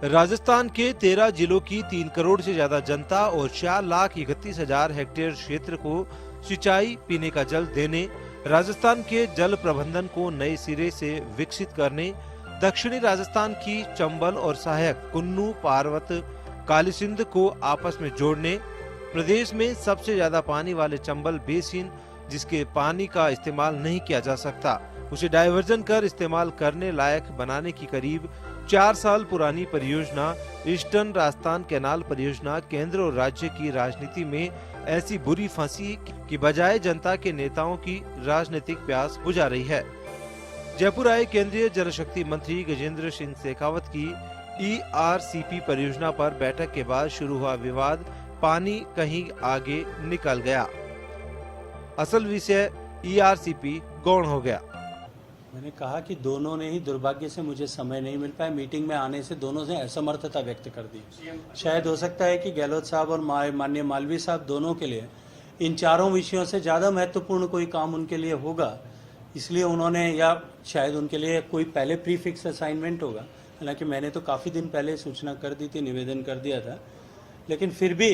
राजस्थान के 13 जिलों की 3 करोड़ से ज्यादा जनता और 4,31,000 हेक्टेयर क्षेत्र को सिंचाई पीने का जल देने, राजस्थान के जल प्रबंधन को नए सिरे से विकसित करने, दक्षिणी राजस्थान की चंबल और सहायक कुन्नू, पार्वत, कालीसिंध को आपस में जोड़ने, प्रदेश में सबसे ज्यादा पानी वाले चंबल बेसिन जिसके पानी का इस्तेमाल नहीं किया जा सकता, उसे डायवर्जन कर इस्तेमाल करने लायक बनाने की करीब 4 साल पुरानी परियोजना ईस्टर्न राजस्थान कैनाल परियोजना केंद्र और राज्य की राजनीति में ऐसी बुरी फंसी कि बजाय जनता के नेताओं की राजनीतिक प्यास बुझा रही है। जयपुर आए केंद्रीय जल शक्ति मंत्री गजेंद्र सिंह शेखावत की ERCP परियोजना पर बैठक के बाद शुरू हुआ विवाद पानी कहीं आगे निकल गया। असल विषय ERCP गौण हो गया। मैंने कहा कि दोनों ने ही दुर्भाग्य से मुझे समय नहीं मिल पाया, मीटिंग में आने से दोनों ने असमर्थता व्यक्त कर दी। शायद हो सकता है कि गहलोत साहब और माननीय मालवीय साहब दोनों के लिए इन चारों विषयों से ज़्यादा महत्वपूर्ण कोई काम उनके लिए होगा, इसलिए उन्होंने, या शायद उनके लिए कोई पहले प्री फिक्स असाइनमेंट होगा। हालांकि मैंने तो काफ़ी दिन पहले सूचना कर दी थी, निवेदन कर दिया था, लेकिन फिर भी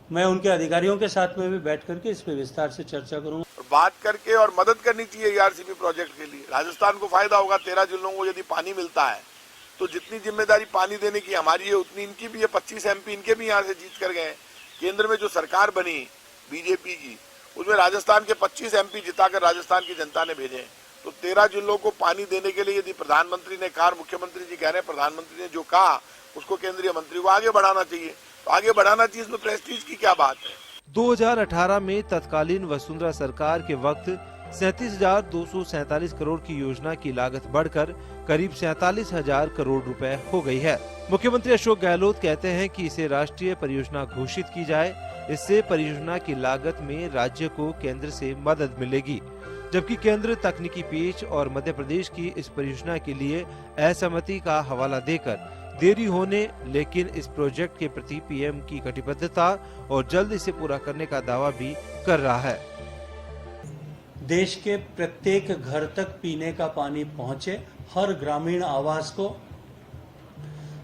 मैं उनके अधिकारियों के साथ में भी बैठ करके इस पर विस्तार से चर्चा करूँगा। बात करके और मदद करनी चाहिए ERCP प्रोजेक्ट के लिए। राजस्थान को फायदा होगा, 13 जिलों को यदि पानी मिलता है तो जितनी जिम्मेदारी पानी देने की हमारी है उतनी इनकी भी है। 25 MP इनके भी यहाँ से जीत कर गए। केंद्र में जो सरकार बनी बीजेपी की, उसमें राजस्थान के 25 MP जिताकर राजस्थान की जनता ने भेजे। तो 13 जिलों को पानी देने के लिए यदि प्रधानमंत्री ने कहा, मुख्यमंत्री जी कह रहे हैं, प्रधानमंत्री ने जो कहा उसको केंद्रीय मंत्री को आगे बढ़ाना चाहिए, तो आगे बढ़ाना चाहिए। इसमें प्रेस्टीज की क्या बात है। 2018 में तत्कालीन वसुंधरा सरकार के वक्त 37,247 करोड़ की योजना की लागत बढ़कर करीब 47,000 करोड़ रुपए हो गई है। मुख्यमंत्री अशोक गहलोत कहते हैं कि इसे राष्ट्रीय परियोजना घोषित की जाए, इससे परियोजना की लागत में राज्य को केंद्र से मदद मिलेगी, जबकि केंद्र तकनीकी पेच और मध्य प्रदेश की इस परियोजना के लिए असहमति का हवाला देकर देरी होने, लेकिन इस प्रोजेक्ट के प्रति PM की कटिबद्धता और जल्द इसे पूरा करने का दावा भी कर रहा है। देश के प्रत्येक घर तक पीने का पानी पहुंचे, हर ग्रामीण आवास को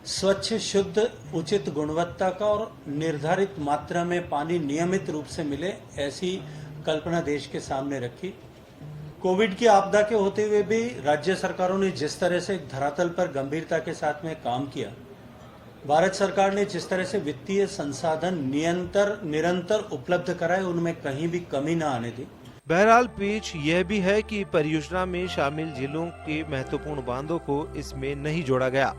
स्वच्छ, शुद्ध, उचित गुणवत्ता का और निर्धारित मात्रा में पानी नियमित रूप से मिले, ऐसी कल्पना देश के सामने रखी। कोविड की आपदा के होते हुए भी राज्य सरकारों ने जिस तरह से धरातल पर गंभीरता के साथ में काम किया, भारत सरकार ने जिस तरह से वित्तीय संसाधन निरंतर उपलब्ध कराए, उनमें कहीं भी कमी न आने दी। बहरहाल पेच यह भी है कि परियोजना में शामिल जिलों के महत्वपूर्ण बांधों को इसमें नहीं जोड़ा गया।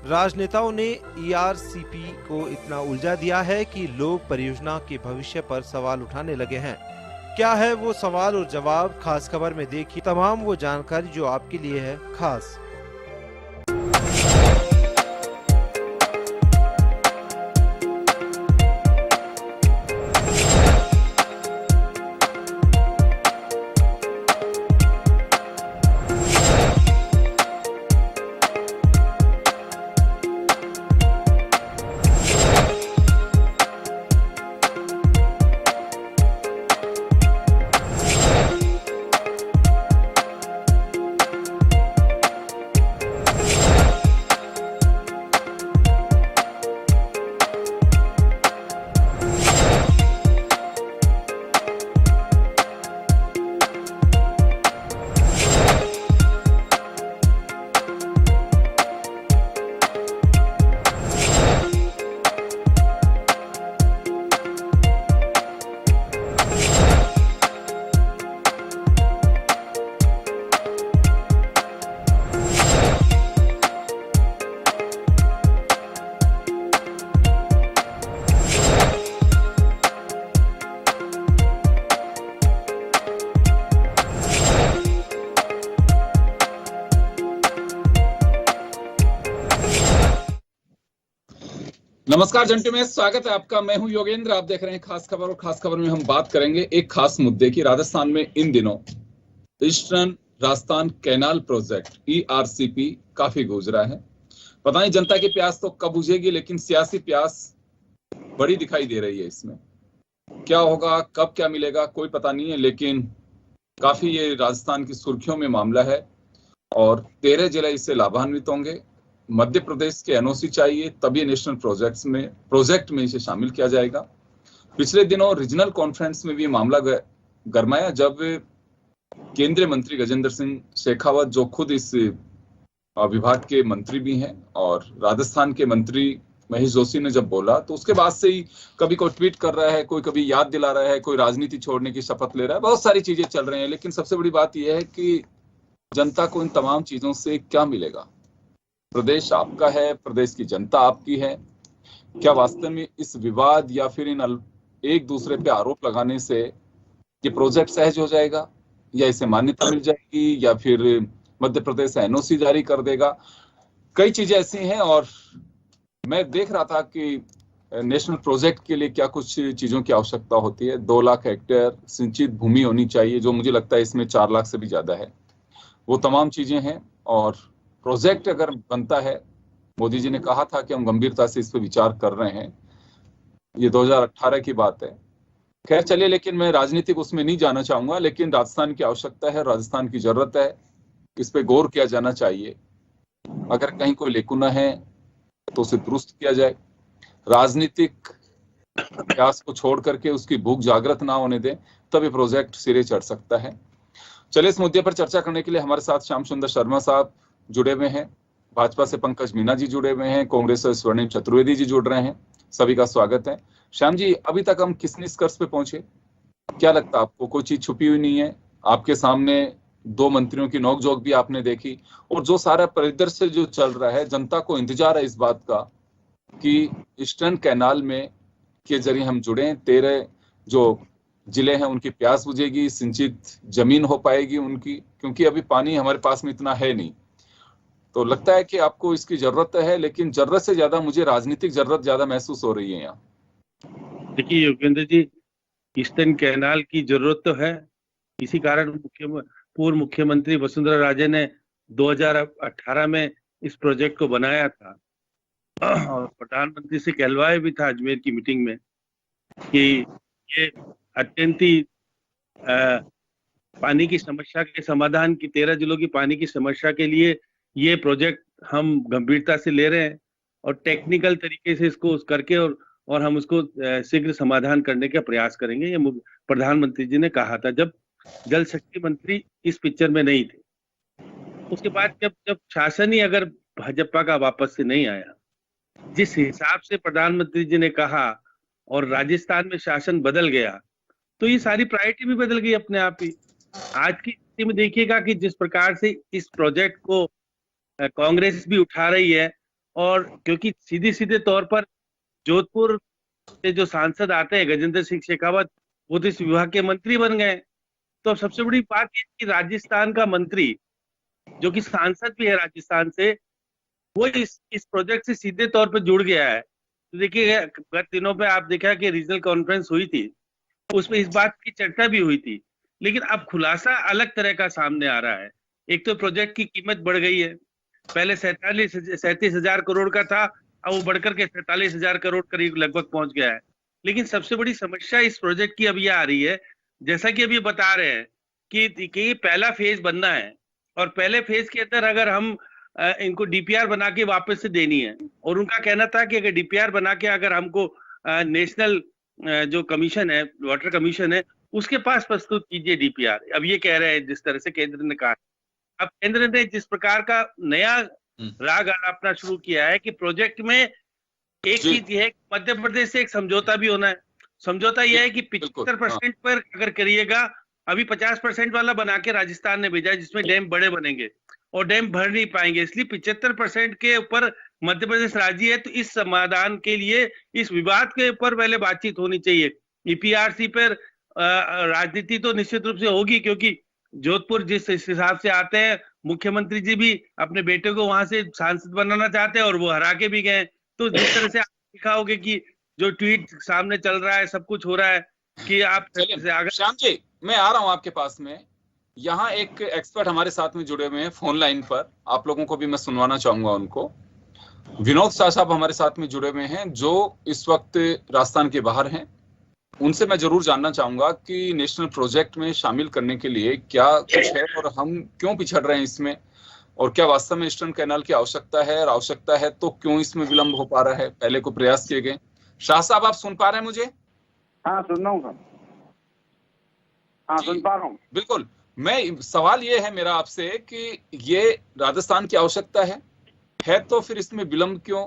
राजनेताओं ने ERCP को इतना उलझा दिया है कि लोग परियोजना के भविष्य पर सवाल उठाने लगे हैं। क्या है वो सवाल और जवाब, खास खबर में देखिए तमाम वो जानकारी जो आपके लिए है खास। नमस्कार जंटू में स्वागत है आपका। मैं हूं योगेंद्र, आप देख रहे हैं खास खबर। और खास खबर में हम बात करेंगे एक खास मुद्दे की। राजस्थान में इन दिनों eastern Rajasthan canal project ERCP काफी गूंज रहा है। पता नहीं जनता की प्यास तो कब बुझेगी, लेकिन सियासी प्यास बड़ी दिखाई दे रही है। इसमें क्या होगा, कब क्या मिलेगा, कोई पता नहीं है, लेकिन काफी ये राजस्थान की सुर्खियों में मामला है और 13 जिले इससे लाभान्वित होंगे। मध्य प्रदेश के एनओसी चाहिए, तभी नेशनल प्रोजेक्ट में इसे शामिल किया जाएगा। पिछले दिनों रीजनल कॉन्फ्रेंस में भी मामला गरमाया, जब केंद्रीय मंत्री गजेंद्र सिंह शेखावत, जो खुद इस विभाग के मंत्री भी हैं, और राजस्थान के मंत्री महेश जोशी ने जब बोला, तो उसके बाद से ही कभी कोई ट्वीट कर रहा है, कोई कभी याद दिला रहा है, कोई राजनीति छोड़ने की शपथ ले रहा है, बहुत सारी चीजें चल रही हैं। लेकिन सबसे बड़ी बात यह है कि जनता को इन तमाम चीजों से क्या मिलेगा? प्रदेश आपका है, प्रदेश की जनता आपकी है। क्या वास्तव में इस विवाद या फिर इन एक दूसरे पे आरोप लगाने से ये प्रोजेक्ट सहज हो जाएगा, या इसे मान्यता मिल जाएगी, या फिर मध्य प्रदेश एनओसी जारी कर देगा? कई चीजें ऐसी हैं, और मैं देख रहा था कि नेशनल प्रोजेक्ट के लिए क्या कुछ चीजों की आवश्यकता होती है। 2 लाख हेक्टेयर सिंचित भूमि होनी चाहिए, जो मुझे लगता है इसमें 4 लाख से भी ज्यादा है। वो तमाम चीजें हैं, और प्रोजेक्ट अगर बनता है, मोदी जी ने कहा था कि हम गंभीरता से इस पर विचार कर रहे हैं, ये 2018 की बात है। खैर चलिए, लेकिन मैं राजनीतिक उसमें नहीं जाना चाहूंगा। लेकिन राजस्थान की आवश्यकता है, राजस्थान की जरूरत है, इस पे गौर किया जाना चाहिए। अगर कहीं कोई लेकुना है तो उसे दुरुस्त किया जाए। राजनीतिक प्रयास को छोड़ करके उसकी भूख जागृत ना होने दें, तब ये प्रोजेक्ट सिरे चढ़ सकता है। चलिए, इस मुद्दे पर चर्चा करने के लिए हमारे साथ श्याम सुंदर शर्मा साहब जुड़े हुए हैं, भाजपा से पंकज मीना जी जुड़े हुए हैं, कांग्रेस से स्वर्णिम चतुर्वेदी जी जुड़ रहे हैं। सभी का स्वागत है। श्याम जी, अभी तक हम किस निष्कर्ष पे पहुंचे? क्या लगता है आपको? कोई चीज छुपी हुई नहीं है? आपके सामने 2 मंत्रियों की नोकझोंक भी आपने देखी, और जो सारा परिदृश्य जो चल रहा है, जनता को इंतजार है इस बात का कि ईस्टर्न कैनाल में के जरिए हम जुड़े। 13 जो जिले हैं उनकी प्यास बुझेगी, सिंचित जमीन हो पाएगी उनकी, क्योंकि अभी पानी हमारे पास में इतना है नहीं। तो लगता है कि आपको इसकी जरूरत है, लेकिन जरूरत से ज्यादा मुझे राजनीतिक जरूरत ज्यादा महसूस हो रही है यहाँ। देखिए योगेंद्र जी, ईस्टर्न कैनाल की जरूरत तो है। इसी कारण पूर्व मुख्यमंत्री वसुंधरा राजे ने 2018 में इस प्रोजेक्ट को बनाया था, और प्रधानमंत्री से कहलवाया भी था अजमेर की मीटिंग में कि ये अत्यंत ही पानी की समस्या के समाधान की, 13 जिलों की पानी की समस्या के लिए ये प्रोजेक्ट हम गंभीरता से ले रहे हैं, और टेक्निकल तरीके से इसको करके और हम उसको शीघ्र समाधान करने का प्रयास करेंगे। ये प्रधानमंत्री जी ने कहा था जब जल शक्ति मंत्री इस पिक्चर में नहीं थे। उसके बाद जब शासन ही अगर भाजपा का वापस से नहीं आया, जिस हिसाब से प्रधानमंत्री जी ने कहा, और राजस्थान में शासन बदल गया, तो ये सारी प्रायोरिटी भी बदल गई अपने आप ही। आज की स्थिति में देखिएगा कि जिस प्रकार से इस प्रोजेक्ट को कांग्रेस भी उठा रही है, और क्योंकि सीधे तौर पर जोधपुर से जो सांसद आते हैं गजेंद्र सिंह शेखावत, वो तो इस विभाग के मंत्री बन गए। तो सबसे बड़ी बात ये कि राजस्थान का मंत्री, जो कि सांसद भी है राजस्थान से, वो इस प्रोजेक्ट से सीधे तौर पर जुड़ गया है। तो देखिए, गत दिनों पे आप देखा कि रीजनल कॉन्फ्रेंस हुई थी, उसमें इस बात की चर्चा भी हुई थी, लेकिन अब खुलासा अलग तरह का सामने आ रहा है। एक तो प्रोजेक्ट की कीमत बढ़ गई है, पहले 37,000 करोड़ का था, अब वो बढ़कर के 47,000 करोड़ करीब लगभग पहुंच गया है। लेकिन सबसे बड़ी समस्या इस प्रोजेक्ट की अब ये आ रही है, जैसा कि अभी बता रहे हैं कि पहला फेज बनना है, और पहले फेज के अंदर अगर हम इनको डीपीआर बना के वापस से देनी है, और उनका कहना था कि अगर डीपीआर बना के अगर हमको नेशनल जो कमीशन है, वाटर कमीशन है, उसके पास प्रस्तुत कीजिए डीपीआर। अब ये कह रहे हैं जिस तरह से केंद्र ने कहा। अब केंद्र ने जिस प्रकार का नया राग अपना शुरू किया है कि प्रोजेक्ट में एक चीज ये है, मध्य प्रदेश से एक समझौता भी होना है। समझौता यह है कि 75% पर अगर करिएगा, अभी 50% वाला बना के राजस्थान ने भेजा है, जिसमें डैम बड़े बनेंगे और डैम भर नहीं पाएंगे, इसलिए 75% के ऊपर मध्य प्रदेश राजी है। तो इस समाधान के लिए इस विवाद के ऊपर पहले बातचीत होनी चाहिए। ईपीआरसी पर राजनीति तो निश्चित रूप से होगी, क्योंकि जोधपुर जिस हिसाब से आते हैं, मुख्यमंत्री जी भी अपने बेटे को वहां से सांसद बनाना चाहते हैं, और वो हरा के भी गए। तो जिस तरह से आप दिखाओगे कि जो ट्वीट सामने चल रहा है, सब कुछ हो रहा है कि आप श्याम जी, मैं आ रहा हूं आपके पास में। यहाँ एक एक्सपर्ट हमारे साथ में जुड़े हुए हैं फोन लाइन पर, आप लोगों को भी मैं सुनवाना चाहूंगा उनको। विनोद शाह साहब हमारे साथ में जुड़े हुए हैं, जो इस वक्त राजस्थान के बाहर हैं। उनसे मैं जरूर जानना चाहूंगा कि नेशनल प्रोजेक्ट में शामिल करने के लिए क्या कुछ है, और हम क्यों पिछड़ रहे हैं इसमें। और क्या वास्तव में ईस्टर्न कैनाल की आवश्यकता है, और आवश्यकता है तो क्यों इसमें विलंब हो पा रहा है, पहले को प्रयास किए गए। शाह साहब, आप सुन पा रहे हैं मुझे? हाँ, सुन रहा हूँ सर। हाँ, सुन पा रहा हूँ। बिल्कुल। सवाल ये है मेरा आपसे कि ये राजस्थान की आवश्यकता है तो फिर इसमें विलंब क्यों?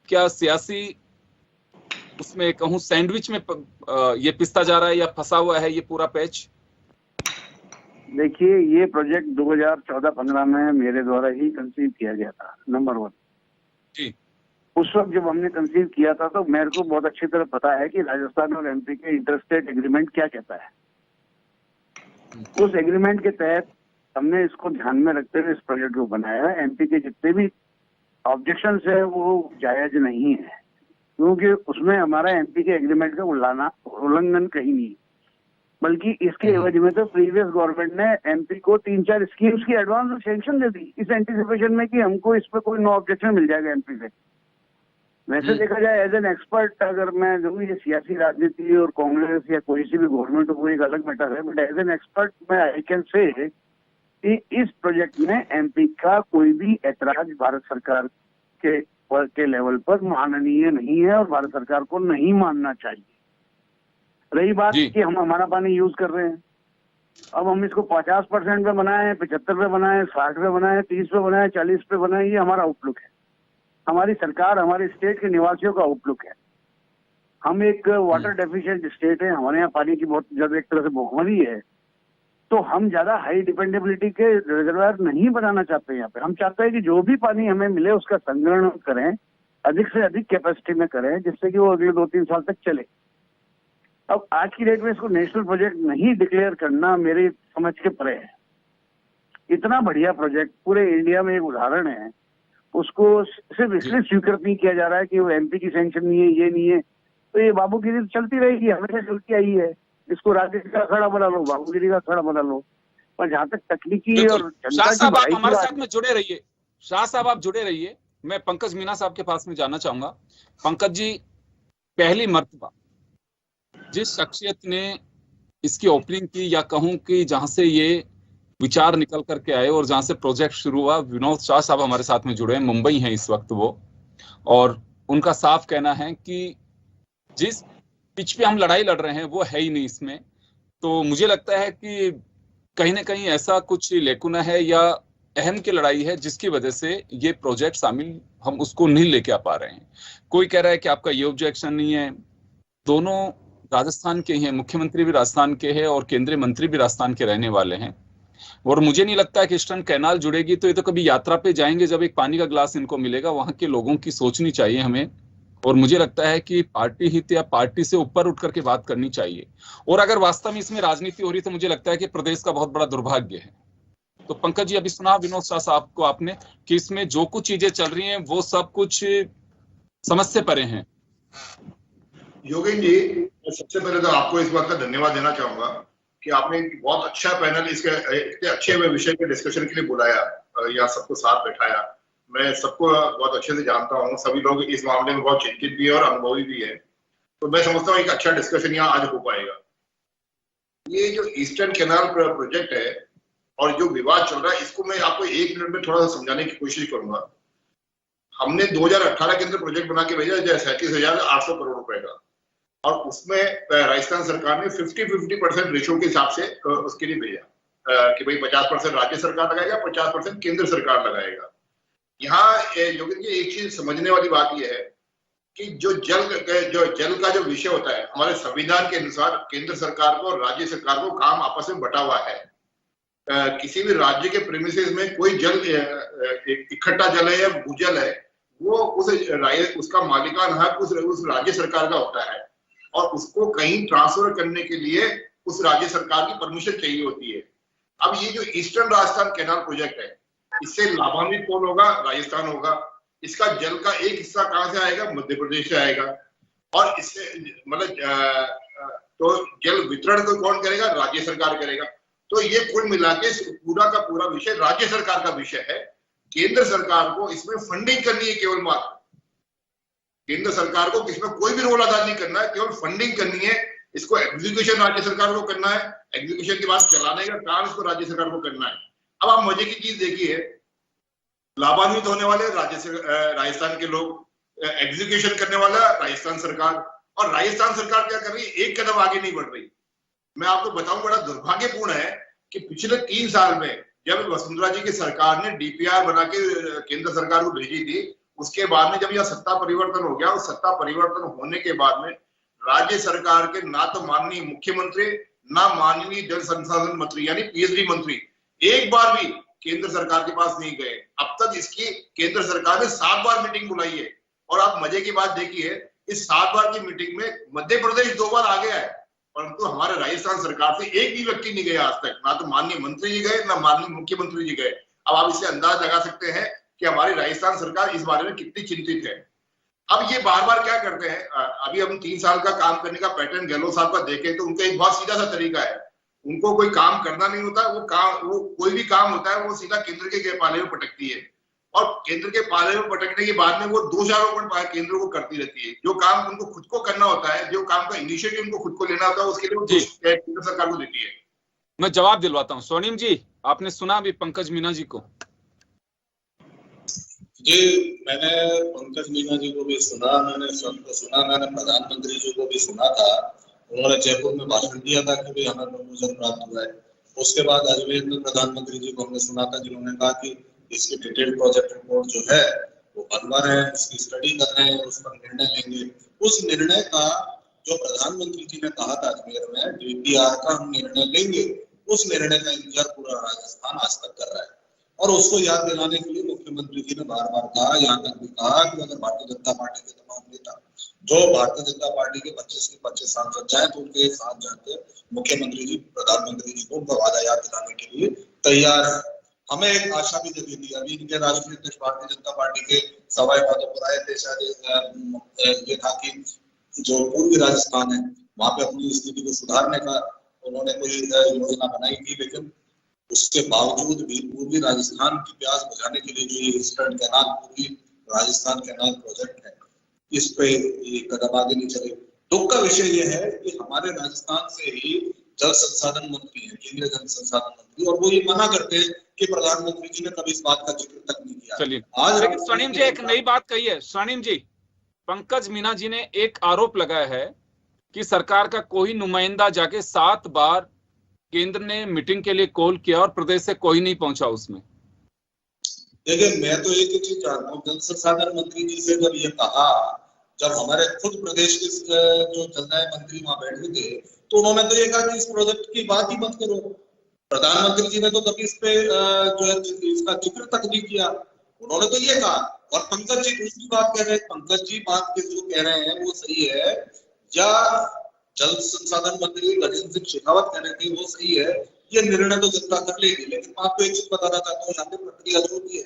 क्या सियासी उसमें कहूं सैंडविच में ये पिसता जा रहा है या फंसा हुआ है ये पूरा पैच? देखिए, ये प्रोजेक्ट 2014-15 में मेरे द्वारा ही कंसीव किया गया था, नंबर 1 जी। उस वक्त जब हमने कंसीव किया था तो मेरे को बहुत अच्छी तरह पता है कि राजस्थान और एमपी के इंटरस्टेट एग्रीमेंट क्या कहता है। उस एग्रीमेंट के तहत हमने इसको ध्यान में रखते हुए इस प्रोजेक्ट को बनाया है। एमपी के जितने भी ऑब्जेक्शंस है वो जायज नहीं है, क्योंकि उसमें हमारा एमपी के एग्रीमेंट का उल्लंघन कहीं नहीं, बल्कि इसके एवज में तो प्रीवियस गवर्नमेंट ने एमपी को 3-4 स्कीम्स की एडवांस सैंक्शन दे दी, इस एंटीसिपेशन में कि हमको इस पे कोई नो ऑब्जेक्शन मिल जाएगा एमपी से। वैसे देखा जाए एज एन एक्सपर्ट, अगर मैं जो ये सियासी राजनीति और कांग्रेस या कोई सी भी गवर्नमेंट हो, एक अलग मैटर है, बट एज एन एक्सपर्ट मैं आई कैन से कि इस प्रोजेक्ट में एमपी का कोई भी ऐतराज भारत सरकार के लेवल पर माननीय नहीं है और भारत सरकार को नहीं मानना चाहिए। रही बात कि हम हमारा पानी यूज कर रहे हैं, अब हम इसको 50% पे बनाए, 75 पे बनाए, 60 पे बनाए, 30 पे बनाए, 40 पे बनाए, ये हमारा आउटलुक है, हमारी सरकार, हमारे स्टेट के निवासियों का आउटलुक है। हम एक वाटर डेफिशिएंट स्टेट है, हमारे यहाँ पानी की बहुत ज्यादा एक तरह से भुखमरी है, तो हम ज्यादा हाई डिपेंडेबिलिटी के रिजर्वायर नहीं बनाना चाहते हैं यहाँ पे। हम चाहते हैं कि जो भी पानी हमें मिले उसका संग्रहण करें, अधिक से अधिक कैपेसिटी में करें, जिससे कि वो अगले 2-3 साल तक चले। अब आज की डेट में इसको नेशनल प्रोजेक्ट नहीं डिक्लेयर करना मेरी समझ के परे है। इतना बढ़िया प्रोजेक्ट पूरे इंडिया में एक उदाहरण है, उसको सिर्फ इसलिए स्वीकृत नहीं किया जा रहा है कि वो एमपी की सैंक्शन नहीं है, ये नहीं है, तो ये बाबूगिरी चलती रहेगी, हमेशा चलती आई है। इसको राज्य का खड़ा बना लो, बाबूगिरी का खड़ा बना लो, पर जहाँ तक तकनीकी और शाह साहब आप हमारे साथ में जुड़े रहिए। शाह साहब आप जुड़े रहिए, मैं पंकज मीना साहब के पास में जाना चाहूंगा। पंकज जी, पहली मर्तबा जिस शख्सियत ने इसकी ओपनिंग की, या कहूं कि जहां से ये विचार निकल करके आए और जहां से प्रोजेक्ट शुरू हुआ, विनोद शाह साहब हमारे साथ में जुड़े हैं, मुंबई हैं इस वक्त वो, और उनका साफ कहना है कि जिस पिच पे हम लड़ाई लड़ रहे हैं वो है ही नहीं इसमें। तो मुझे लगता है कि कहीं ना कहीं ऐसा कुछ लेकुना है या अहम की लड़ाई है जिसकी वजह से ये प्रोजेक्ट शामिल हम उसको नहीं लेके आ पा रहे हैं। कोई कह रहा है कि आपका ये ऑब्जेक्शन नहीं है, दोनों राजस्थान के हैं, मुख्यमंत्री भी राजस्थान के हैं और केंद्रीय मंत्री भी राजस्थान के रहने वाले हैं, और मुझे नहीं लगता है कि ईस्टर्न कैनाल जुड़ेगी तो ये तो कभी यात्रा पे जाएंगे जब एक पानी का ग्लास इनको मिलेगा। वहां के लोगों की सोचनी चाहिए हमें, और मुझे लगता है कि पार्टी हित या पार्टी से ऊपर उठ करके बात करनी चाहिए। और अगर वास्तव में इसमें राजनीति हो रही तो मुझे लगता है कि प्रदेश का बहुत बड़ा दुर्भाग्य है। तो पंकज जी, अभी सुना विनोद शाह साहब को आपने कि इसमें जो कुछ चीजें चल रही हैं वो सब कुछ समझ से परे हैं। योगेंद्र जी, सबसे पहले तो आपको इस बात का धन्यवाद देना चाहूंगा कि आपने बहुत अच्छा पैनल इसके इतने अच्छे विषय पे डिस्कशन के लिए बुलाया, या सबको साथ बैठाया। मैं सबको बहुत अच्छे से जानता हूँ, सभी लोग इस मामले में बहुत चिंतित भी है और अनुभवी भी है, तो मैं समझता हूँ एक अच्छा डिस्कशन यहाँ आज हो पाएगा। ये जो ईस्टर्न कैनाल प्रोजेक्ट है और जो विवाद चल रहा है, इसको मैं आपको 1 मिनट में थोड़ा सा समझाने की कोशिश करूंगा। हमने 2018 के अंदर प्रोजेक्ट बना के भेजा 37,800 करोड़ रुपए का, और उसमें राजस्थान सरकार ने 50-50% रेशो के हिसाब से उसके लिए भेजा कि भाई 50% राज्य सरकार लगाएगा, 50% केंद्र सरकार लगाएगा। यहाँ योगेंद्र जी, एक चीज समझने वाली बात यह है कि जो जल का जो विषय होता है, हमारे संविधान के अनुसार केंद्र सरकार को और राज्य सरकार को काम आपस में बटा हुआ है। किसी भी राज्य के प्रेमिसेस में कोई जल इकट्ठा जल है या भूजल है, वो उसका मालिकाना हक उस राज्य सरकार का होता है, और उसको कहीं ट्रांसफर करने के लिए उस राज्य सरकार की परमिशन चाहिए होती है। अब ये जो ईस्टर्न राजस्थान कैनाल प्रोजेक्ट है, इससे लाभान्वित कौन होगा? राजस्थान होगा। इसका जल का एक हिस्सा कहां से आएगा? मध्य प्रदेश से आएगा। और इससे मतलब तो जल वितरण को कौन करेगा? राज्य सरकार करेगा। तो ये कुल मिला के पूरा का पूरा विषय राज्य सरकार का विषय है। केंद्र सरकार को इसमें फंडिंग करनी है, केवल मात्र केंद्र सरकार को इसमें कोई भी रोल अदा नहीं करना है, केवल फंडिंग करनी है। इसको एग्जीक्यूशन राज्य सरकार को करना है, एग्जीक्यूशन के बाद चलाने का काम इसको राज्य सरकार को करना है। अब आप मजे की चीज देखिए लाभान्वित होने वाले राजस्थान के लोग, एग्जीक्यूशन करने वाला राजस्थान सरकार, और राजस्थान सरकार क्या कर रही है, एक कदम आगे नहीं बढ़ रही। मैं आपको बताऊं, बड़ा दुर्भाग्यपूर्ण है कि पिछले 3 साल में जब वसुंधरा जी की सरकार ने डीपीआर बना के केंद्र सरकार को भेजी थी, उसके बाद में जब यह सत्ता परिवर्तन हो गया, उस सत्ता परिवर्तन होने के बाद में राज्य सरकार के ना तो माननीय मुख्यमंत्री, ना माननीय जल संसाधन मंत्री यानी पीएचडी मंत्री एक बार भी केंद्र सरकार के पास नहीं गए। अब तक इसकी केंद्र सरकार ने 7 बार मीटिंग बुलाई है, और आप मजे की बात देखिए, इस 7 बार की मीटिंग में मध्य प्रदेश 2 बार आ गया है, परंतु हमारे राजस्थान सरकार से एक भी व्यक्ति नहीं गया आज तक, ना तो माननीय मंत्री जी गए, ना माननीय मुख्यमंत्री जी गए। अब आप इससे अंदाज लगा सकते हैं कि हमारी राजस्थान सरकार इस बारे में कितनी चिंतित है। अब ये बार बार क्या करते हैं, अभी हम 3 साल का काम करने का पैटर्न गहलोत साहब का देखें तो उनका एक बहुत सीधा सा तरीका है, उनको कोई काम करना नहीं होता, वो कोई भी काम होता है वो सीधा केंद्र के पाले में पटकती है, और केंद्र के पाले में पटकने के बाद में वो दोषारोपण केंद्र को करती रहती है। जो काम उनको खुद को करना होता है, जो काम का इनिशिएटिव उनको खुद को लेना होता है, उसके लिए वो केंद्र सरकार को देती है। मैं जवाब दिलवाता हूँ। स्वर्णिम जी, आपने सुना अभी पंकज मीना जी को? जी, मैंने पंकज मीना जी को भी सुना, मैंने सबको सुना, मैंने प्रधानमंत्री जी को भी सुना था। उन्होंने जयपुर में भाषण दिया था कि भाई हमें प्रमोशन प्राप्त हुआ है। उसके बाद अजमेर में प्रधानमंत्री जी को हमने सुना था, जिन्होंने कहा कि इसकी डिटेल प्रोजेक्ट रिपोर्ट जो है वो बनवा रहे हैं, इसकी स्टडी कर रहे हैं, उस पर निर्णय लेंगे। उस निर्णय का जो प्रधानमंत्री जी ने कहा था अजमेर में, डीपीआर का हम निर्णय लेंगे, उस निर्णय का इंतजार पूरा राजस्थान आज तक कर रहा है। और उसको याद दिलाने के लिए मुख्यमंत्री जी ने बार बार कहा, यहाँ तक भी कहा कि अगर भारतीय जनता पार्टी के तमाम नेता जो भारतीय जनता पार्टी के 25 के 25 सांसद चाहे तो उनके साथ जाकर मुख्यमंत्री जी प्रधानमंत्री जी को उनका वादा याद दिलाने के लिए तैयार है। हमें एक आशा भी जगी थी, अभी इनके राष्ट्रीय अध्यक्ष भारतीय जनता पार्टी के सवाई माधोपुर आए थे, शायद ये था कि जो पूर्वी राजस्थान है वहां पे अपनी स्थिति को सुधारने का उन्होंने कोई योजना बनाई थी, लेकिन उसके बावजूद भी पूर्वी राजस्थान की प्यास बुझाने के लिए जो ये ईस्टर्न कैनाल पूर्वी राजस्थान कैनाल प्रोजेक्ट है, इस पे ये कदम आगे नहीं चले। दुख का विषय ये है कि हमारे राजस्थान से ही जल संसाधन मंत्री है, केंद्रीय जल संसाधन मंत्री, और वो ये मना करते हैं कि प्रधानमंत्री जी ने कभी इस बात का जिक्र तक नहीं किया। चलिए, आज लेकिन स्वर्णिम जी एक नई बात कही है। स्वर्णिम जी, पंकज मीना जी ने एक आरोप लगाया है कि सरकार का कोई नुमाइंदा जाके 7 बार केंद्र ने मीटिंग के लिए कॉल किया और प्रदेश से कोई नहीं पहुंचा उसमें। देखिए, मैं तो एक ही चीज जानता हूँ, जल संसाधन मंत्री जी से जब ये कहा, जब हमारे खुद प्रदेश के जो जलदाय मंत्री वहां बैठे थे, तो उन्होंने तो ये कहा कि इस प्रोजेक्ट की बात ही मत करो। प्रधानमंत्री जी ने तो कभी इस पे जो है इसका जिक्र तक नहीं किया, उन्होंने तो ये कहा। और पंकज जी दूसरी बात कह रहे हैं, पंकज जी बात के जो कह रहे हैं वो सही है, या जल संसाधन मंत्री गजेंद्र सिंह शेखावत कह रहे थे वो सही है, ये निर्णय तो जनता कर लेगी। लेकिन मैं आपको एक चीज बताना चाहता हूँ, यहाँ पे प्रक्रिया जो होती है,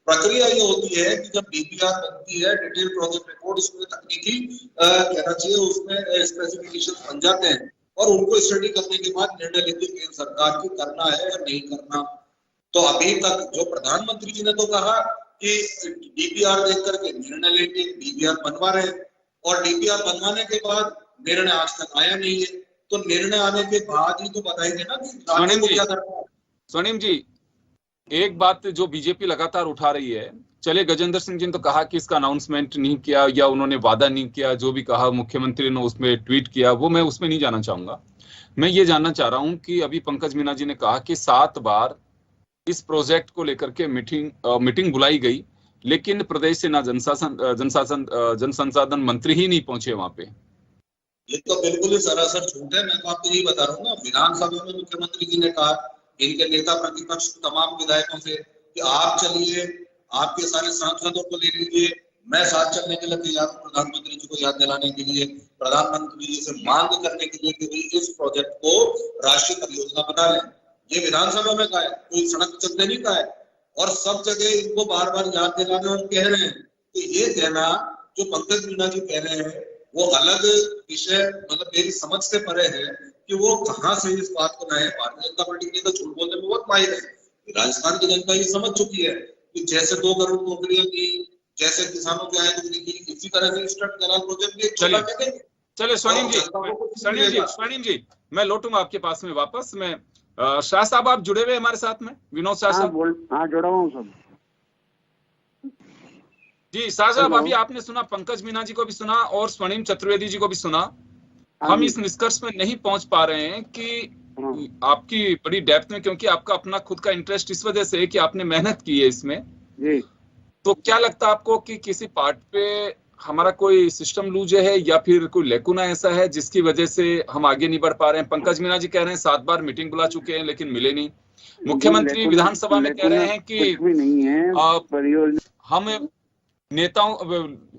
प्रक्रिया ये होती है कि जब डीपीआर बनती है, डिटेल प्रोजेक्ट रिपोर्ट, उसमें तकनीकी कहना चाहिए, उसमें स्पेसिफिकेशन बन जाते हैं, और उनको स्टडी करने के बाद निर्णय लेती है केंद्र सरकार की करना है या नहीं करना। तो अभी तक जो प्रधानमंत्री जी ने तो कहा कि डीपीआर देख करके निर्णय लेंगे, डीपीआर बनवा रहे, और डीपीआर बनवाने के बाद निर्णय आज तक आया नहीं है। तो निर्णय आने के बाद ही तो बताएंगे ना कि आगे को क्या करना है। स्वर्णिम जी, एक बात जो बीजेपी लगातार उठा रही है, चले गजेंद्र सिंह जी ने तो कहा कि इसका अनाउंसमेंट नहीं किया या उन्होंने वादा नहीं किया, जो भी कहा मुख्यमंत्री ने उसमें ट्वीट किया, वो मैं उसमें नहीं जाना चाहूंगा। मैं ये जानना चाह रहा हूं कि अभी पंकज मीना जी ने कहा कि 7 बार इस प्रोजेक्ट को लेकर के मीटिंग बुलाई गई, लेकिन प्रदेश से ना जन संसाधन मंत्री ही नहीं पहुंचे वहां पे। ये तो बिल्कुल ही सरासर झूठ है। मैं तो आपको यही बता रहा हूँ ना, विधानसभा में मुख्यमंत्री जी ने कहा इनके नेता प्रतिपक्ष तमाम विधायकों से कि आप चलिए, आपके सारे सांसदों को ले लीजिए, मैं साथ चलने के लिए तैयार हूँ। प्रधानमंत्री जी को याद दिलाने के लिए, प्रधानमंत्री जी से मांग करने के लिए कि भाई इस प्रोजेक्ट को राष्ट्रीय परियोजना बना लें। ये विधानसभा में कहा है, कोई सड़क चलते नहीं कहा है, और सब जगह इनको बार बार याद दिलाने और कह रहे हैं। तो ये कहना जो पंकज मीना जी कह रहे हैं वो अलग विषय, मतलब मेरी समझ से परे है कि वो कहाँ से इस बात को लाए। भारतीय जनता पार्टी के लिए तो झूठ बोलने में बहुत माहिर है। राजस्थान की जनता ये समझ चुकी है कि जैसे 2 करोड़ नौकरियां की, जैसे किसानों की आय दोगुनी की, इसी तरह से ईस्टर्न कैनाल प्रोजेक्ट भी चलिए स्वर्णिम जी, मैं लौटूंगा आपके पास में वापस। मैं शाह साहब, आप जुड़े हुए हमारे साथ में, विनोद शाह साहब? हाँ, जुड़ा हुआ हूँ सब। जी शाह साहब, हेलो। अभी आपने सुना, पंकज मीना जी को भी सुना और स्वर्णिम चतुर्वेदी जी को भी सुना। हाँ हम जी। इस निष्कर्ष में नहीं पहुंच पा रहे हैं कि हाँ आपकी बड़ी डेप्थ में, क्योंकि आपका अपना खुद का इंटरेस्ट इस वजह से है कि आपने मेहनत की है इसमें। जी। तो क्या लगता है आपको कि किसी पार्ट पे हमारा कोई सिस्टम लूज है या फिर कोई लेकुना ऐसा है जिसकी वजह से हम आगे नहीं बढ़ पा रहे हैं? पंकज मीना जी कह रहे हैं 7 बार मीटिंग बुला चुके हैं लेकिन मिले नहीं। मुख्यमंत्री विधानसभा में कह रहे हैं कि कुछ भी नहीं है परियोजना। हम नेताओं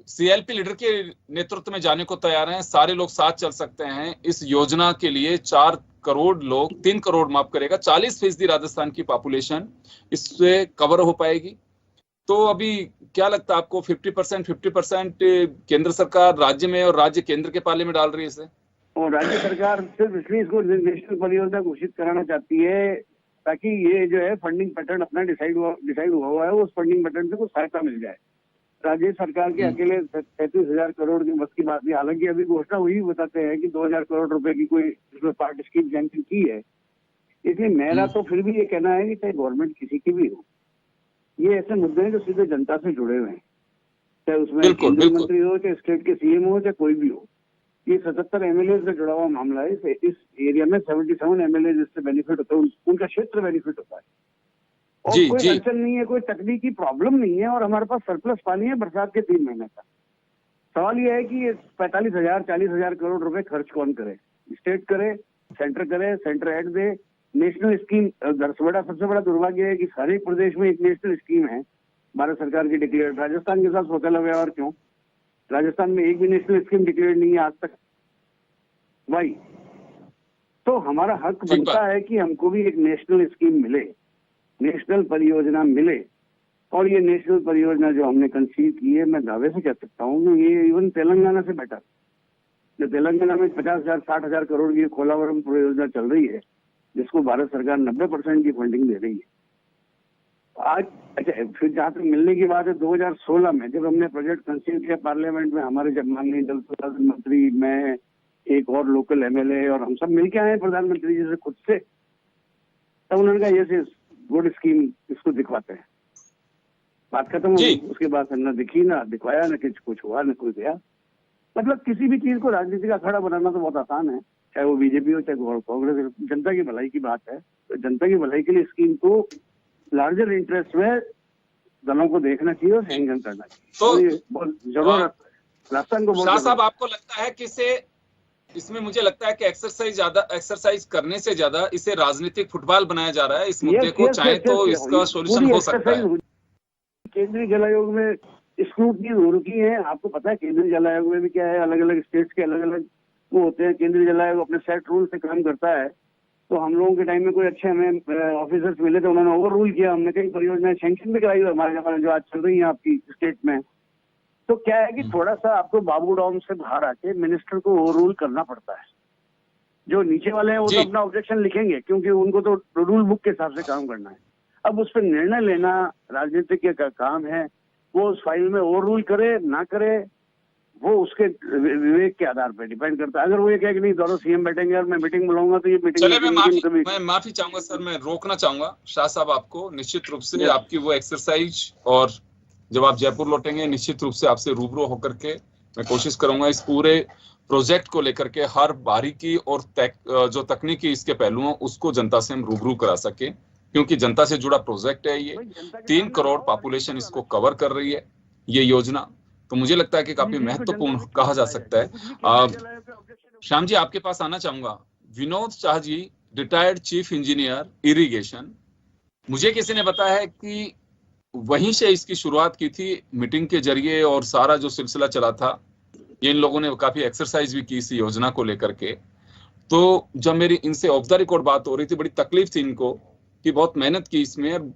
सीएलपी लीडर के नेतृत्व में जाने को तैयार हैं, सारे लोग साथ चल सकते हैं इस योजना के लिए। 4 करोड़ लोग, 3 करोड़ माफ करेगा, 40% राजस्थान की पॉपुलेशन इससे कवर हो पाएगी। तो अभी क्या लगता है आपको, 50% केंद्र सरकार राज्य में और राज्य केंद्र के पाले में डाल रही है इसे? और राज्य सरकार सिर्फ इसलिए इसको नेशनल परियोजना घोषित कराना चाहती है ताकि ये जो है फंडिंग पैटर्न अपना डिसाइड हुआ है, उस फंडिंग पैटर्न से कुछ सहायता मिल जाए। राज्य सरकार के अकेले 33,000 करोड़ की बस की बात नहीं, हालांकि अभी घोषणा हुई बताते हैं कि 2,000 करोड़ रुपए की कोई इसमें पार्ट स्कीम सैंक्शन की है। इसलिए मेरा तो फिर भी ये कहना है कि चाहे गवर्नमेंट किसी की भी हो, ये ऐसे मुद्दे हैं जो सीधे जनता से जुड़े हुए हैं, चाहे उसमें केंद्रीय मंत्री हो, चाहे स्टेट के सीएम हो, चाहे कोई भी हो। ये 77 एमएलए से जुड़ा हुआ मामला है। इस एरिया में 77 एमएलए जिससे बेनिफिट होता है, उनका क्षेत्र बेनिफिट होता है और कोई अड़चन नहीं है, कोई तकनीकी प्रॉब्लम नहीं है और हमारे पास सरप्लस पानी है बरसात के 3 महीने का। सवाल यह है कि 45,000 40,000 करोड़ रुपए खर्च कौन करे? स्टेट करे, सेंटर ऐड दे, नेशनल स्कीम। सबसे बड़ा दुर्भाग्य है कि सारे प्रदेश में एक नेशनल स्कीम है भारत सरकार की डिक्लेयर्ड। राजस्थान के साथ सोचा व्यवहार क्यों? राजस्थान में एक भी नेशनल स्कीम डिक्लेयर नहीं है आज तक। भाई, तो हमारा हक बनता है कि हमको भी एक नेशनल स्कीम मिले, नेशनल परियोजना मिले। और ये नेशनल परियोजना जो हमने कंसीव की है, मैं दावे से कह सकता हूँ कि ये इवन तेलंगाना से बेटर। जो तेलंगाना में 50,000 60,000 करोड़ की कोलावरम परियोजना चल रही है, जिसको भारत सरकार 90% की फंडिंग दे रही है आज। अच्छा, फिर जहाँ तक मिलने की बात है, 2016 में जब हमने प्रोजेक्ट कंसीव किया पार्लियामेंट में, हमारे जब माननीय जल संसाधन मंत्री, मैं, एक और लोकल एमएलए और हम सब मिलके आए प्रधानमंत्री जी से खुद से, तब उन्होंने कहा ये गुड स्कीम, इसको दिखवाते हैं। बात खत्म हो गई। उसके बाद न दिखी, ना दिखवाया, न कुछ हुआ, न कुछ गया। मतलब किसी भी चीज को राजनीति का अखाड़ा बनाना तो बहुत आसान है, चाहे वो बीजेपी हो चाहे कांग्रेस। जनता की भलाई की बात है, तो जनता की भलाई के लिए स्कीम को लार्जर इंटरेस्ट में दलों को देखना चाहिए और सैंक्शन करना चाहिए। तो जरूरत राजस्थान को। शाह साहब, आपको लगता है कि इसमें मुझे लगता है कि एक्सरसाइज करने से ज्यादा इसे राजनीतिक फुटबॉल बनाया जा रहा है इस मुद्दे को, चाहे तो इसका सॉल्यूशन हो सकता है। केंद्रीय जल आयोग में स्क्रूटनी हो रखी है, आपको पता है केंद्रीय जल आयोग में भी क्या है, अलग अलग स्टेट्स के अलग अलग वो होते हैं। केंद्रीय जल आयोग अपने सेट रूल से काम करता है। तो हम लोगों के टाइम में कोई अच्छे हमें ऑफिसर्स मिले थे, उन्होंने ओवर रूल किया। हमने कई परियोजनाएं सैंक्शन भी कराई हमारे जो आज चल रही है आपकी स्टेट में। तो क्या है कि थोड़ा सा आपको बाबू डॉम से बाहर आके मिनिस्टर को ओवर रूल करना पड़ता है। जो नीचे वाले हैं वो तो अपना ऑब्जेक्शन लिखेंगे, क्योंकि उनको तो रूल बुक के हिसाब से काम करना है। अब उस पर निर्णय लेना राजनीतिक का काम है। वो उस फाइल में ओवर रूल करे ना करे, वो उसके विवेक के आधार पर डिपेंड करता है। अगर वो ये कहे कि नहीं दोनों सीएम बैठेंगे और मैं मीटिंग बुलाऊंगा, तो ये मीटिंग मैं माफी चाहूंगा सर, मैं रोकना चाहूंगा शाह साहब आपको। निश्चित रूप से आपकी वो एक्सरसाइज, और जब आप जयपुर लौटेंगे निश्चित रूप से आपसे रूबरू होकर के मैं कोशिश करूंगा इस पूरे प्रोजेक्ट को लेकर के हर बारीकी और जो तकनीकी इसके पहलू हैं उसको जनता से हम रूबरू करा सके, क्योंकि जनता से जुड़ा प्रोजेक्ट है ये। 3 करोड़ पॉपुलेशन इसको कवर कर रही है ये योजना, तो मुझे लगता है कि काफी महत्वपूर्ण कहा जा सकता है। श्याम जी, आपके पास आना चाहूंगा। Vinod Shah ji, retired chief engineer irrigation, मुझे किसी ने बताया है कि वहीं से इसकी शुरुआत की थी मीटिंग के जरिए, और सारा जो सिलसिला चला था ये इन लोगों ने काफी एक्सरसाइज भी की इस योजना को लेकर के। तो जब मेरी इनसे ऑफ द रिकॉर्ड बात हो रही थी, बड़ी तकलीफ थी इनको कि बहुत मेहनत की इसमें।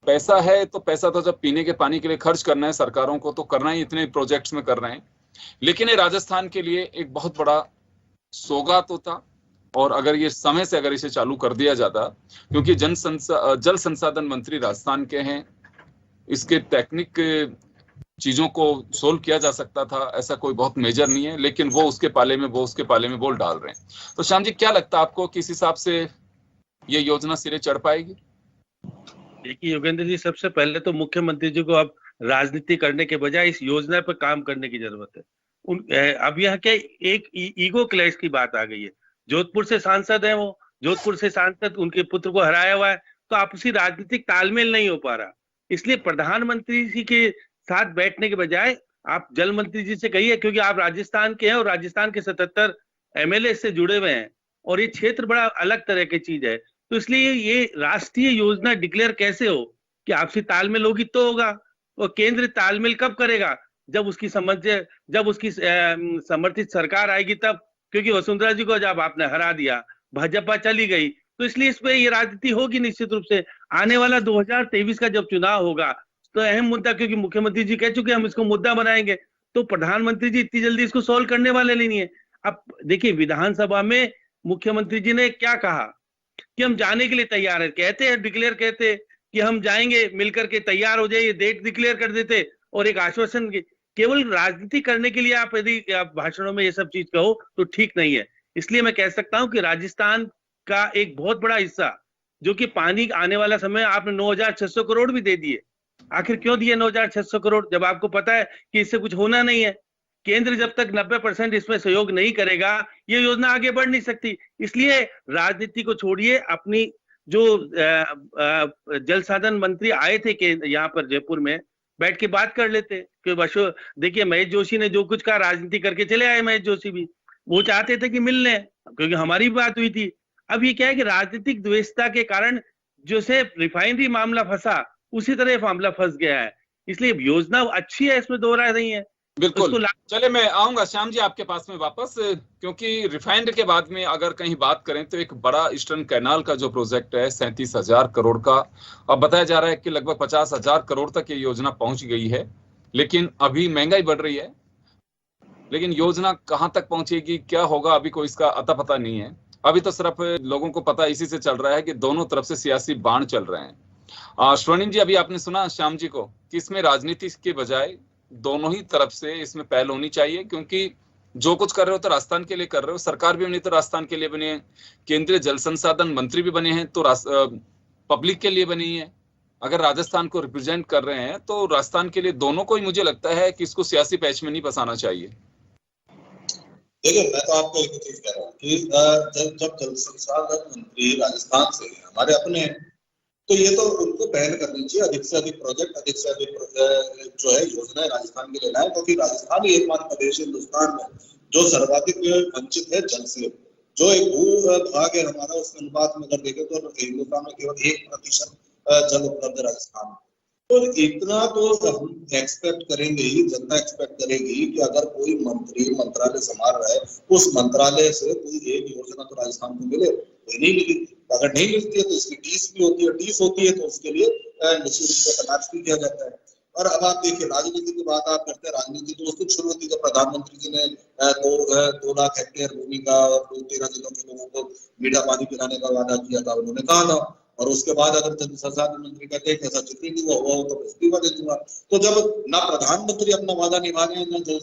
पैसा है तो पैसा तो जब पीने के पानी के लिए खर्च करना है सरकारों को, तो करना ही इतने प्रोजेक्ट्स में कर रहे हैं। लेकिन ये राजस्थान के लिए एक बहुत बड़ा सौगात होता, और अगर ये समय से अगर इसे चालू कर दिया जाता, क्योंकि जल संसाधन मंत्री राजस्थान के हैं, इसके टेक्निक चीजों को सोल्व किया जा सकता था, ऐसा कोई बहुत मेजर नहीं है, लेकिन वो उसके पाले में बोल डाल रहे हैं। तो श्याम जी, क्या लगता है आपको किस हिसाब से ये योजना सिरे चढ़ पाएगी? देखिए योगेंद्र जी, सबसे पहले तो मुख्यमंत्री जी को आप राजनीति करने के बजाय इस योजना पर काम करने की जरूरत है। अब यहाँ क्या एक ईगो क्लैश की बात आ गई है। जोधपुर से सांसद है वो, जोधपुर से सांसद उनके पुत्र को हराया हुआ है, तो आपसी राजनीतिक तालमेल नहीं हो पा रहा। इसलिए प्रधानमंत्री जी के साथ बैठने के बजाय आप जल मंत्री जी से कहिए, क्योंकि आप राजस्थान के हैं और राजस्थान के 77 एमएलए से जुड़े हुए हैं और ये क्षेत्र बड़ा अलग तरह की चीज है। तो इसलिए ये राष्ट्रीय योजना डिक्लेयर कैसे हो कि आपसी तालमेल होगी तो होगा। और केंद्र तालमेल कब करेगा? जब उसकी समर्थित सरकार आएगी तब, क्योंकि वसुंधरा जी को जब आपने हरा दिया, भाजपा चली गई, तो इसलिए इस पे ये राजनीति होगी निश्चित रूप से। आने वाला 2023 का जब चुनाव होगा तो अहम मुद्दा, क्योंकि मुख्यमंत्री जी कह चुके हैं हम इसको मुद्दा बनाएंगे, तो प्रधानमंत्री जी इतनी जल्दी इसको सॉल्व करने वाले नहीं है। अब देखिए विधानसभा में मुख्यमंत्री जी ने क्या कहा कि हम जाने के लिए तैयार है, कहते हैं डिक्लेयर, कहते कि हम जाएंगे, मिलकर के तैयार हो जाइए, डेट डिक्लेयर कर देते और एक आश्वासन। केवल राजनीति करने के लिए आप यदि आप भाषणों में ये सब चीज कहो तो ठीक नहीं है। इसलिए मैं कह सकता हूं कि राजस्थान का एक बहुत बड़ा हिस्सा जो कि पानी आने वाला समय आपने 9,600 करोड़ भी दे दिए। आखिर क्यों दिए 9,600 करोड़ जब आपको पता है कि इससे कुछ होना नहीं है? केंद्र जब तक 90% इसमें सहयोग नहीं करेगा ये योजना आगे बढ़ नहीं सकती। इसलिए राजनीति को छोड़िए, अपनी जो जल साधन मंत्री आए थे कि यहाँ पर जयपुर में बैठ के बात कर लेते कि देखिए महेश जोशी ने जो कुछ कहा राजनीति करके चले आए। महेश जोशी भी वो चाहते थे कि मिल लें, क्योंकि हमारी भी बात हुई थी। अब ये क्या है कि राजनीतिक द्वेषता के कारण जैसे रिफाइनरी मामला फंसा उसी तरह मामला फंस गया है। इसलिए योजना अच्छी है, इसमें दो राय नहीं है। बिल्कुल। चले मैं आऊंगा श्याम जी आपके पास में वापस, क्योंकि रिफाइनरी के बाद में अगर कहीं बात करें तो एक बड़ा ईस्टर्न कैनाल का जो प्रोजेक्ट है 37,000 करोड़ का, अब बताया जा रहा है कि लगभग 50,000 करोड़ तक ये योजना पहुंच गई है। लेकिन अभी महंगाई बढ़ रही है, लेकिन योजना कहां तक पहुंचेगी, क्या होगा, अभी कोई इसका अता पता नहीं है। अभी तो सिर्फ लोगों को पता इसी से चल रहा है कि दोनों तरफ से सियासी बाण चल रहे हैं। स्वर्णिम जी, अभी आपने सुना श्याम जी को कि इसमें राजनीति के बजाय दोनों ही तरफ से इसमें पहल होनी चाहिए, क्योंकि जो कुछ कर रहे हो तो राजस्थान के लिए कर रहे हो। सरकार भी बनी तो राजस्थान के लिए बनी है, केंद्रीय जल संसाधन मंत्री भी बने हैं तो पब्लिक के लिए बनी है। अगर राजस्थान को रिप्रेजेंट कर रहे हैं तो राजस्थान के लिए दोनों को ही मुझे लगता है कि इसको सियासी पैच में नहीं फंसाना चाहिए। देखिए मैं तो आपको एक चीज कह रहा हूँ कि जब जल संसाधन मंत्री राजस्थान से हमारे अपने हैं तो ये तो उनको पहल करनी चाहिए, अधिक से अधिक प्रोजेक्ट, अधिक से अधिक जो है योजनाएं राजस्थान के लिए लाए, क्योंकि राजस्थान ही एकमात्र प्रदेश हिंदुस्तान में जो सर्वाधिक वंचित है जल से। जो एक भू भाग है हमारा, उस अनुपात में अगर देखें तो हिंदुस्तान में केवल 1% जल उपलब्ध है राजस्थान में। तो इतना तो हम एक्सपेक्ट करेंगे ही, जनता एक्सपेक्ट करेगी कि अगर कोई मंत्री मंत्रालय संभाल रहा है उस मंत्रालय से कोई एक योजना तो राजस्थान को मिले। नहीं मिली, अगर नहीं मिलती है तो इसकी टीस भी होती है, टीस होती है तो उसके लिए निश्चित रूप से तनाश भी किया जाता है। और अब आप देखिए राजनीति की बात आप करते हैं, राजनीति तो उसको शुरू होती है प्रधानमंत्री जी ने 2 लाख हेक्टेयर भूमि का और 13 जिलों के लोगों को मीठा पानी पिलाने का वादा किया था, उन्होंने कहा था। और उसके बाद अगर जल संसाधन मंत्री कहते हैं ऐसा चित्र नहीं हुआ तो इस्तीफा दे दूंगा। तो जब ना प्रधानमंत्री अपना वादा निभा रहे हैं, ना जल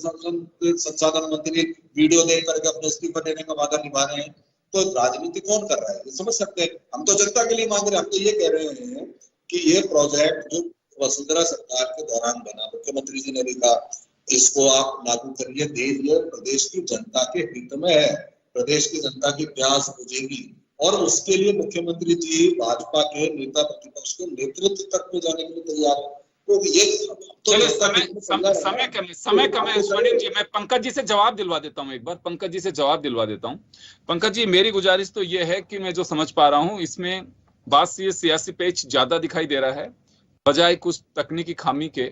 संसाधन मंत्री वीडियो देख करके अपने इस्तीफा देने का वादा निभा रहे हैं, तो राजनीति कौन कर रहा है ये समझ सकते हैं। हम तो जनता के लिए मांग रहे हैं, हम तो ये कह रहे हैं कि ये प्रोजेक्ट जो वसुंधरा सरकार के दौरान बना, मुख्यमंत्री जी ने भी कहा इसको आप लागू करिए, देखिए प्रदेश की जनता के हित में है, प्रदेश की जनता की प्यास बुझेगी। और उसके लिए मुख्यमंत्री जी भाजपा के नेता प्रतिपक्ष के नेतृत्व तक में जाने के लिए तैयार है। तो ये समय कम है स्वर्णिम जी, मैं पंकज जी से जवाब दिलवा देता हूँ, एक बार पंकज जी से जवाब दिलवा देता हूँ। पंकज जी, मेरी गुजारिश तो ये है कि मैं जो समझ पा रहा हूँ इसमें बात ये सियासी पेच ज्यादा दिखाई दे रहा है बजाय कुछ तकनीकी खामी के।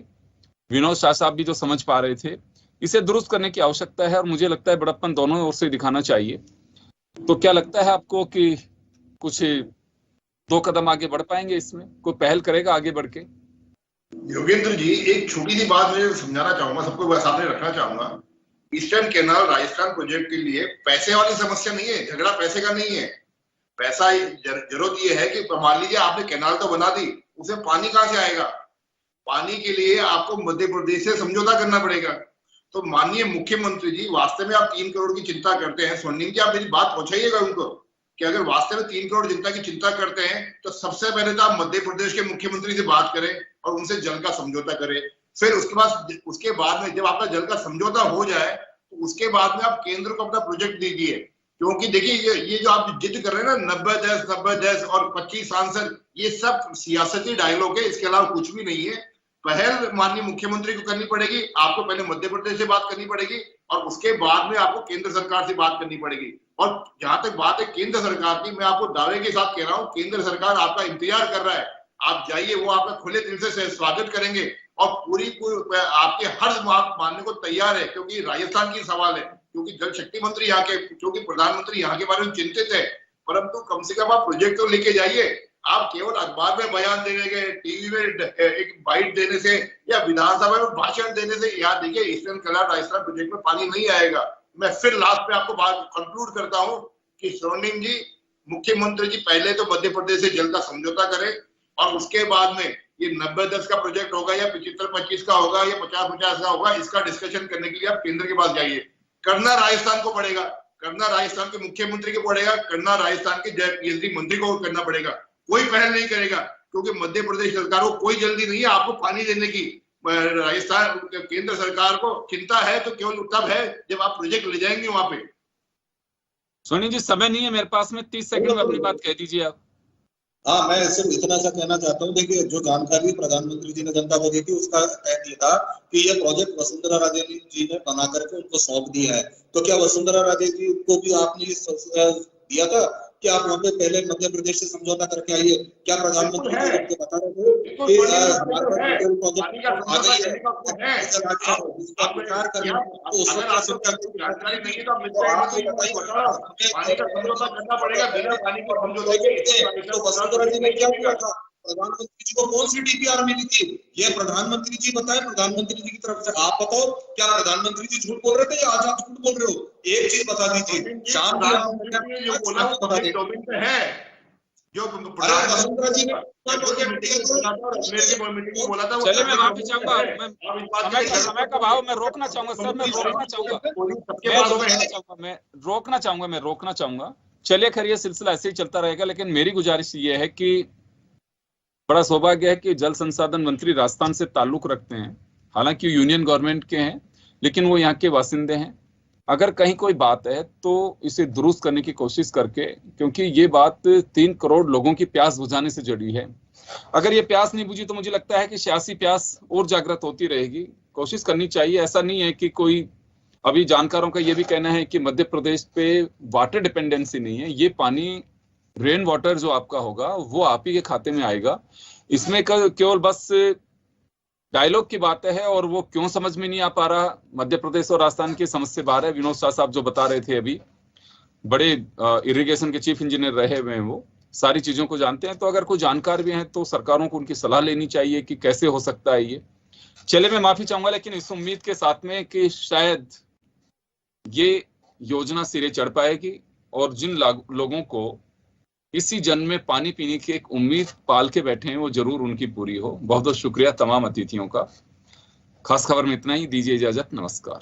विनोद शाह साहब भी जो समझ पा रहे थे, इसे दुरुस्त करने की आवश्यकता है और मुझे लगता है बड़प्पन दोनों ओर से दिखाना चाहिए। तो क्या लगता है आपको कि कुछ 2 कदम आगे बढ़ पाएंगे, इसमें कोई पहल करेगा आगे बढ़ के? योगेंद्र जी, एक छोटी सी बात मैं समझाना चाहूंगा, सबको सामने रखना चाहूंगा। ईस्टर्न कैनाल राजस्थान प्रोजेक्ट के लिए पैसे वाली समस्या नहीं है, झगड़ा पैसे का नहीं है। पैसा जरूरत ये है कि मान लीजिए आपने कैनाल तो बना दी, उसे पानी कहां से आएगा? पानी के लिए आपको मध्य प्रदेश से समझौता करना पड़ेगा। तो माननीय मुख्यमंत्री जी, वास्तव में आप 3 करोड़ की चिंता करते हैं, स्वर्णिम जी आप मेरी बात पहुंचाइएगा उनको कि अगर वास्तव में 3 करोड़ जनता की चिंता करते हैं तो सबसे पहले तो आप मध्य प्रदेश के मुख्यमंत्री से बात करें और उनसे जल का समझौता करें। फिर उसके बाद में जब आपका जल का समझौता हो जाए तो उसके बाद में आप केंद्र को अपना प्रोजेक्ट दीजिए। क्योंकि देखिए ये जो आप जिद कर रहे हैं ना 90-10 और 25 सांसद, ये सब सियासती डायलॉग है, इसके अलावा कुछ भी नहीं है। पहल माननीय मुख्यमंत्री को करनी पड़ेगी, आपको पहले मध्य प्रदेश से बात करनी पड़ेगी और उसके बाद में आपको केंद्र सरकार से बात करनी पड़ेगी। और जहां तक बात है केंद्र सरकार की, मैं आपको दावे के साथ कह रहा हूं, केंद्र सरकार आपका इंतजार कर रहा है। आप जाइए, वो आपका खुले दिल से स्वागत करेंगे और पूरी आपके हर बात मानने को तैयार है, क्योंकि राजस्थान की सवाल है, क्योंकि जल शक्ति मंत्री यहाँ के, क्योंकि प्रधानमंत्री यहाँ के बारे में चिंतित है। परंतु कम से कम आप प्रोजेक्ट तो लेके जाइए। आप केवल अखबार में बयान देने के, टीवी में एक बाइट देने से या विधानसभा में भाषण देने से, यहाँ देखिए ईस्टर्न कनाल राजस्थान प्रोजेक्ट में पानी नहीं आएगा। मैं फिर लास्ट में आपको बात कंक्लूड करता हूँ कि स्वर्णिम जी, मुख्यमंत्री जी पहले तो मध्य प्रदेश से जल का समझौता करें और उसके बाद में ये 90-10 का प्रोजेक्ट होगा या 75-25 का होगा या 50-50 का होगा, इसका डिस्कशन करने के लिए आप केंद्र के पास जाइए। करना राजस्थान को पड़ेगा, करना राजस्थान के मुख्यमंत्री को पड़ेगा, करना राजस्थान के पीएचडी मंत्री को करना पड़ेगा। कोई पहल नहीं करेगा क्योंकि मध्य प्रदेश सरकार को कोई जल्दी नहीं है आपको पानी देने की। राजस्थान केंद्र सरकार को चिंता है तो केवल तब है जब आप प्रोजेक्ट ले जाएंगे वहां पे। सोनी जी, समय नहीं है मेरे पास में, 30 सेकंड में अपनी बात कह दीजिए आप। हाँ, मैं सिर्फ इतना सा कहना चाहता हूँ, देखिए जो जानकारी प्रधानमंत्री जी ने जनता को दी थी उसका तहत ये था कि ये प्रोजेक्ट वसुंधरा राजे जी ने बना करके उनको सौंप दिया है। तो क्या वसुंधरा राजे जी को भी आपने ये दिया था कि आप वहाँ पे पहले मध्य प्रदेश से समझौता करके आइए? क्या प्रधानमंत्री जी आपको बता रहे थे कि हमारे पास प्रोजेक्ट आ गई है जिसका विचार करना, तो उस वक्त जानकारी नहीं तो पानी का समझौता करना पड़ेगा, बिना पानी के समझौता के। तो वसुंधरा जी ने क्या किया था? प्रधानमंत्री जी को कौन सी डीपीआर मिली थी? ये प्रधानमंत्री जी बताए, प्रधानमंत्री जी की तरफ से आप बताओ, क्या प्रधानमंत्री जी झूठ बोल रहे थे या आज आप झूठ बोल रहे हो? एक चीज बता दीजिए, शाम को है जो वसुंधरा जी ने बोला था। चलिए, मैं माफी चाहूंगा, समय का भाव मैं रोकना चाहूंगा सर, मैं रोकना चाहूंगा। चलिए, खैर ये सिलसिला ऐसे ही चलता रहेगा, लेकिन मेरी गुजारिश ये है कि बड़ा सौभाग्य है कि जल संसाधन मंत्री राजस्थान से ताल्लुक रखते हैं। हालांकि यूनियन गवर्नमेंट के हैं, लेकिन वो यहाँ के बासिंदे हैं। अगर कहीं कोई बात है तो इसे दुरुस्त करने की कोशिश करके, क्योंकि ये बात 3 करोड़ लोगों की प्यास बुझाने से जुड़ी है। अगर ये प्यास नहीं बुझी तो मुझे लगता है कि सियासी प्यास और जागृत होती रहेगी। कोशिश करनी चाहिए। ऐसा नहीं है कि कोई, अभी जानकारों का ये भी कहना है कि मध्य प्रदेश पे वाटर डिपेंडेंसी नहीं है। ये पानी, रेन वाटर जो आपका होगा वो आप ही के खाते में आएगा। इसमें केवल बस डायलॉग की बात है और वो क्यों समझ में नहीं आ पा रहा, मध्य प्रदेश और राजस्थान की समझ से बाहर है। विनोद शाह साहब जो बता रहे थे अभी, बड़े इरिगेशन के चीफ इंजीनियर रहे हुए हैं, वो सारी चीजों को जानते हैं। तो अगर कोई जानकार भी हैं तो सरकारों को उनकी सलाह लेनी चाहिए कि कैसे हो सकता है ये। चले, मैं माफी चाहूंगा, लेकिन इस उम्मीद के साथ में कि शायद ये योजना सिरे चढ़ पाएगी और जिन लोगों को इसी जन्म में पानी पीने की एक उम्मीद पाल के बैठे हैं वो जरूर उनकी पूरी हो। बहुत बहुत शुक्रिया तमाम अतिथियों का। खास खबर में इतना ही। दीजिए इजाजत, नमस्कार।